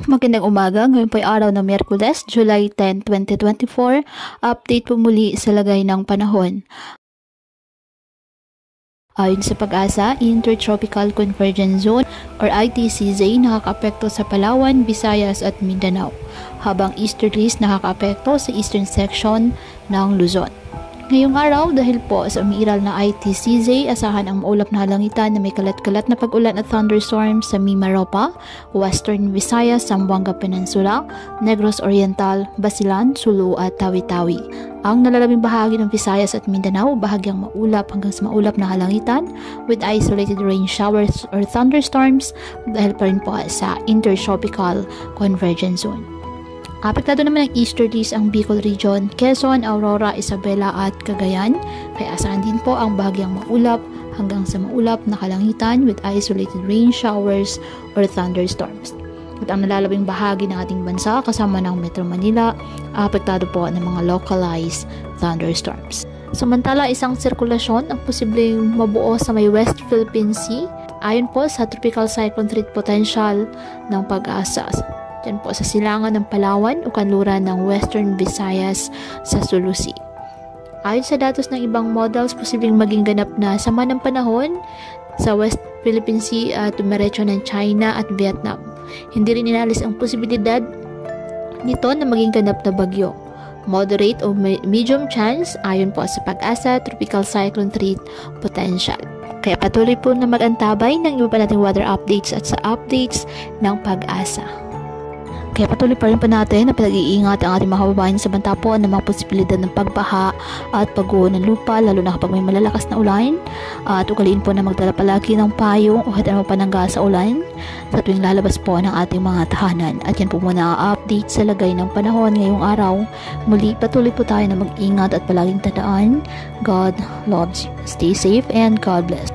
Magandang umaga, ngayon po ay araw ng Miyerkules, July 10, 2024. Update po muli sa lagay ng panahon. Ayon sa Pag-asa, Intertropical Convergence Zone or ITCZ nakakaapekto sa Palawan, Visayas at Mindanao, habang easterlies nakakaapekto sa eastern section ng Luzon. Ngayong araw, dahil po sa umiiral na ITCZ, asahan ang maulap na halangitan na may kalat-kalat na pag-ulan at thunderstorms sa Mimaropa, Western Visayas, Zamboanga Peninsula, Negros Oriental, Basilan, Sulu at Tawi-Tawi. Ang nalalabing bahagi ng Visayas at Mindanao, bahagyang maulap hanggang sa maulap na halangitan with isolated rain showers or thunderstorms dahil pa rin po sa Intertropical Convergence Zone. Apektado naman ng easterlies ang Bicol Region, Quezon, Aurora, Isabela at Cagayan. Kaya asahan din po ang bahagyang maulap hanggang sa maulap na kalangitan with isolated rain showers or thunderstorms. At ang nalalabing bahagi ng ating bansa kasama ng Metro Manila, apektado po ng mga localized thunderstorms. Samantala, isang sirkulasyon ang posibleng mabuo sa may West Philippine Sea ayon po sa Tropical Cyclone Threat Potential ng Pag-asa. Diyan po sa silangan ng Palawan o kanluran ng Western Visayas sa Sulu Sea. Ayon sa datos ng ibang models, posibleng maging ganap na sama ng panahon sa West Philippine Sea at dumiretso ng China at Vietnam. Hindi rin inalis ang posibilidad nito na maging ganap na bagyo. Moderate o medium chance ayon po sa Pag-asa Tropical Cyclone Threat Potential. Kaya patuloy po na mag-antabay ng iba pa nating weather updates at sa updates ng Pag-asa. Kaya patuloy pa rin po natin na pinag-iingat ang ating mga kababayan sa banta po ng mga posibilidad ng pagbaha at pagguho ng lupa, lalo na kapag may malalakas na ulan. At ugaliin po na magdala palagi ng payong o hatan mo panangga sa ulan sa tuwing lalabas po ng ating mga tahanan. At yan po muna ang update sa lagay ng panahon ngayong araw. Muli patuloy po tayo na mag-ingat at palaging tandaan, God loves you. Stay safe and God bless.